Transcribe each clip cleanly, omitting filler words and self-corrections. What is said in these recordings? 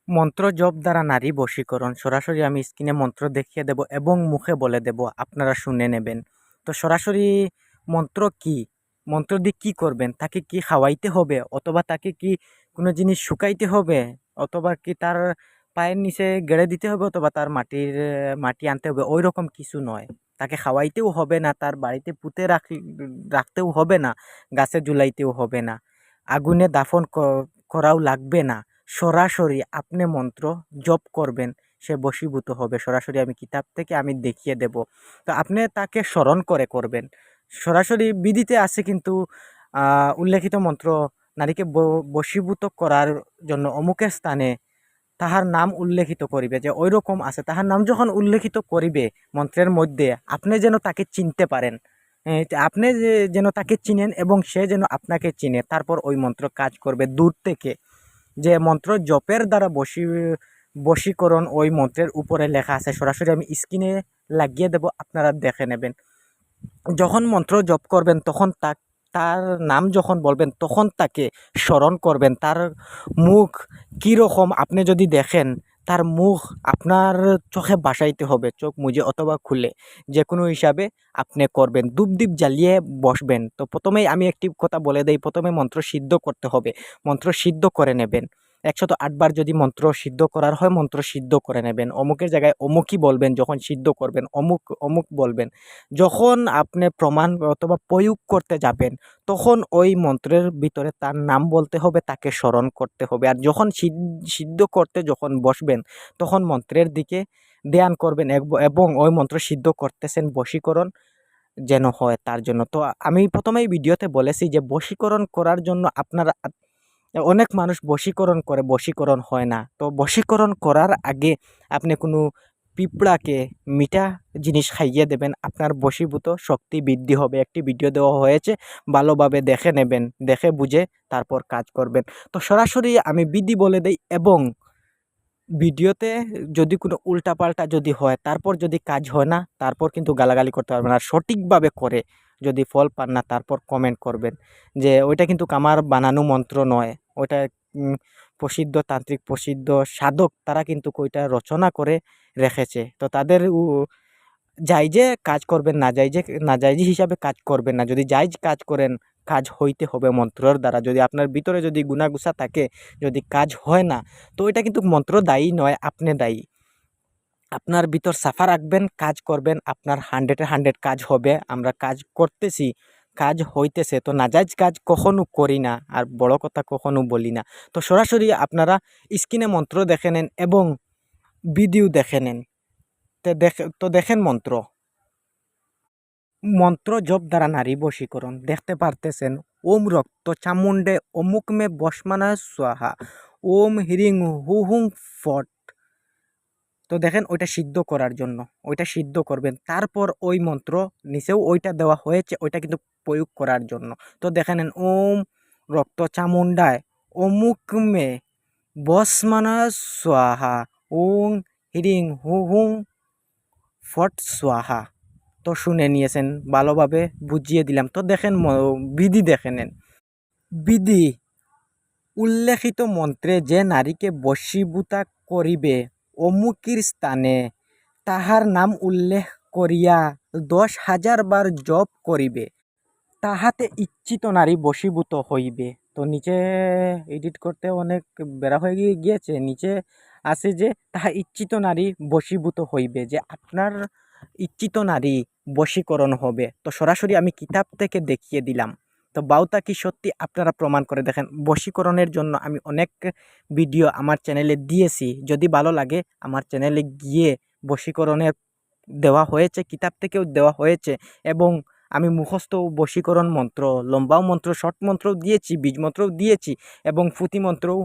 মন্ত্র জপ দ্বারা নারী বশীকরণ সরাসরি আমি স্ক্রিনে মন্ত্র দেখিয়ে দেব এবং মুখে বলে দেব, আপনারা শুনে নেবেন। তো সরাসরি মন্ত্র কি, মন্ত্র দিয়ে কী করবেন, তাকে কি খাওয়াইতে হবে, অথবা তাকে কি কোনো জিনিস শুকাইতে হবে, অথবা কি তার পায়ের নিচে গেড়ে দিতে হবে, অথবা তার মাটি আনতে হবে, ওই রকম কিছু নয়। তাকে খাওয়াইতেও হবে না, তার বাড়িতে পুঁতে রাখতেও হবে না, গাছে ঝুলাইতেও হবে না, আগুনে দাফন করাও লাগবে না। সরাসরি আপনি মন্ত্র জপ করবেন, সে বশীভূত হবে। সরাসরি আমি কিতাব থেকে আমি দেখিয়ে দেব। তো আপনি তাকে স্মরণ করে করবেন। সরাসরি বিধিতে আছে কিন্তু উল্লেখিত মন্ত্র নারীকে বশীভূত করার জন্য অমুকের স্থানে তাহার নাম উল্লেখিত করিবে, যে ওইরকম আছে, তাহার নাম যখন উল্লেখিত করিবে মন্ত্রের মধ্যে, আপনি যেন তাকে চিনতে পারেন, আপনি যেন তাকে চিনেন এবং সে যেন আপনাকে চিনে, তারপর ওই মন্ত্র কাজ করবে দূর থেকে। যে মন্ত্র জপের দ্বারা বশীকরণ ওই মন্ত্রের উপরে লেখা আছে, সরাসরি আমি স্ক্রিনে লাগিয়ে দেব, আপনারা দেখে নেবেন। যখন মন্ত্র জপ করবেন তখন তার নাম যখন বলবেন তখন তাকে স্মরণ করবেন। তার মুখ কীরকম আপনি যদি দেখেন, তার মুখ আপনার চোখে ভাসাইতে হবে, চোখ মুজে অথবা খুলে, যে কোনো হিসাবে আপনি করবেন। ধূপদীপ জ্বালিয়ে বসবেন। তো প্রথমেই আমি একটি কথা বলে দেই, প্রথমে মন্ত্র সিদ্ধ করতে হবে। মন্ত্র সিদ্ধ করে নেবেন। ১০৮ বার যদি মন্ত্র সিদ্ধ করার হয়, মন্ত্র সিদ্ধ করে নেবেন। অমুকের জায়গায় অমুকই বলবেন, যখন সিদ্ধ করবেন অমুক অমুক বলবেন। যখন আপনি প্রমাণ অথবা প্রয়োগ করতে যাবেন, তখন ওই মন্ত্রের ভিতরে তার নাম বলতে হবে, তাকে স্মরণ করতে হবে। আর যখন সিদ্ধ করতে যখন বসবেন, তখন মন্ত্রের দিকে ধ্যান করবেন এবং ওই মন্ত্র সিদ্ধ করতেছেন বশীকরণ যেন হয় তার জন্য। তো আমি প্রথমেই ভিডিওতে বলেছি যে বশীকরণ করার জন্য আপনারা, অনেক মানুষ বশীকরণ করে, বশীকরণ হয় না। তো বশীকরণ করার আগে আপনি কোনো পিঁপড়াকে মিঠা জিনিস খাইয়ে দেবেন, আপনার বশীভূত শক্তি বৃদ্ধি হবে। একটি ভিডিও দেওয়া হয়েছে, ভালোভাবে দেখে নেবেন, দেখে বুঝে তারপর কাজ করবেন। তো সরাসরি আমি বিধি বলে দেই, এবং ভিডিওতে যদি কোনো উল্টাপাল্টা যদি হয়, তারপর যদি কাজ হয় না, তারপর কিন্তু গালাগালি করতে পারবেন। আর সঠিকভাবে করে যদি ফল পান না, তারপর কমেন্ট করবেন যে ওইটা কিন্তু আমার বানানো মন্ত্র নয়, ওইটা প্রসিদ্ধ তান্ত্রিক, প্রসিদ্ধ সাধক, তারা কিন্তু ওইটা রচনা করে রেখেছে। তো তাদের জায়েজে কাজ করবেন, নাজায়েজ হিসাবে কাজ করবেন না। যদি জায়েজ কাজ করেন, কাজ হইতে হবে মন্ত্রর দ্বারা। যদি আপনার ভিতরে যদি গুণাগুসা থাকে, যদি কাজ হয় না, তো এটা কিন্তু মন্ত্র দায়ী নয়, আপনি দায়ী। আপনার ভিতর সাফা রাখবেন, কাজ করবেন, আপনার 100-এ 100 কাজ হবে। আমরা কাজ করতেছি, কাজ হইতেছে। তো নাজায়েজ কাজ কখনো করি না, আর বড় কথা কখনো বলি না। তো সরাসরি আপনারা স্ক্রিনে মন্ত্র দেখে নেন এবং ভিডিও দেখে নেন। তো দেখেন মন্ত্র। মন্ত্র জপ দ্বারা নারী বশীকরণ দেখতে পারতেছেন। ওম রক্ত চামুণ্ডে অমুক মে বসমানা স্বাহা, ওম হিরিং হু হুং ফট। তো দেখেন, ওইটা সিদ্ধ করার জন্য, ওইটা সিদ্ধ করবেন। তারপর ওই মন্ত্র নিচেও ওইটা দেওয়া হয়েছে, ওইটা কিন্তু প্রয়োগ করার জন্য। তো দেখে নেন, ওম রক্ত চামুণ্ডায় অমুক মে বসমানা স্বাহা, ওং হিরিং হু হুং ফট স্বাহা। তো শুনে নিয়েছেন, ভালোভাবে বুঝিয়ে দিলাম। তো দেখেন বিধি দেখে নেন। বিধি: উল্লেখিত মন্ত্রে যে নারীকে বশীভূতা করিবে, অমুকির স্থানে তাহার নাম উল্লেখ করিয়া 10,000 বার জপ করিবে, তাহাতে ইচ্ছিত নারী বশীভূত হইবে। তো নিচে এডিট করতে অনেক বেড়া হয়ে গিয়েছে, নিচে আছে যে তাহা ইচ্ছিত নারী বশীভূত হইবে, যে আপনার ইচ্ছিত নারী বশীকরণ হবে। তো সরাসরি আমি কিতাব থেকে দেখিয়ে দিলাম। তো বাউতা কি সত্যি, আপনারা প্রমাণ করে দেখেন। বশীকরণের জন্য আমি অনেক ভিডিও আমার চ্যানেলে দিয়েছি, যদি ভালো লাগে আমার চ্যানেলে গিয়ে বশীকরণের দেওয়া হয়েছে, কিতাব থেকেও দেওয়া হয়েছে। এবং আমি মুখস্থ বশীকরণ মন্ত্র, লম্বাও মন্ত্র, শর্ট মন্ত্রও দিয়েছি, বীজ মন্ত্রও দিয়েছি, এবং পুঁথি মন্ত্রও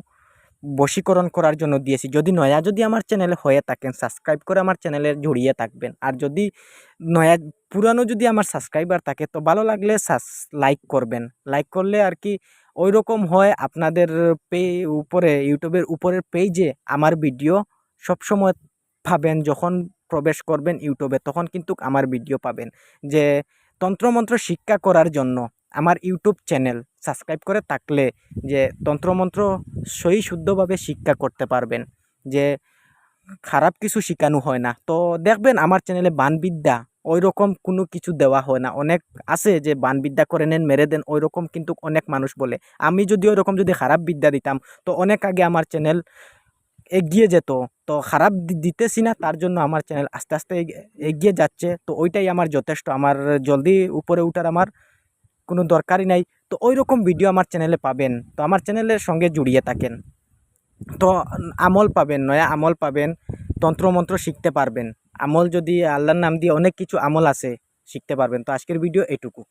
বশীকরণ করার জন্য দিয়েছি। যদি আমার চ্যানেলে হয়ে থাকেন, সাবস্ক্রাইব করে আমার চ্যানেলে জড়িয়ে থাকবেন। আর যদি পুরানো যদি আমার সাবস্ক্রাইবার থাকে, তো ভালো লাগলে লাইক করবেন। লাইক করলে আর কি ওই রকম হয়, আপনাদের উপরে ইউটিউবের উপরের পেজে আমার ভিডিও সবসময় পাবেন। যখন প্রবেশ করবেন ইউটিউবে, তখন কিন্তু আমার ভিডিও পাবেন। যে তন্ত্রমন্ত্র শিক্ষা করার জন্য আমার ইউটিউব চ্যানেল সাবস্ক্রাইব করে থাকলে, যে তন্ত্রমন্ত্র সহি শুদ্ধভাবে শিক্ষা করতে পারবেন। যে খারাপ কিছু শেখানো হয় না। তো দেখবেন আমার চ্যানেলে বানবিদ্যা ওইরকম কোনো কিছু দেওয়া হয় না। অনেক আছে যে বানবিদ্যা করে নেন, মেরে দেন, ওইরকম কিন্তু অনেক মানুষ বলে। আমি যদি ওইরকম যদি খারাপ বিদ্যা দিতাম তো অনেক আগে আমার চ্যানেল এগিয়ে যেত। তো খারাপ দিতেছি না, তার জন্য আমার চ্যানেল আস্তে আস্তে এগিয়ে যাচ্ছে। তো ওইটাই আমার যথেষ্ট। আমার জলদি উপরে উঠার আমার কোনো দরকারই নাই। তো ওইরকম ভিডিও আমার চ্যানেলে পাবেন। তো আমার চ্যানেলের সঙ্গে জুড়িয়ে থাকেন। তো আমল পাবেন, নয়া আমল পাবেন, তন্ত্রমন্ত্র শিখতে পারবেন। আমল যদি আল্লাহর নাম দিয়ে অনেক কিছু আমল আছে, শিখতে পারবেন। তো আজকের ভিডিও এটুকু।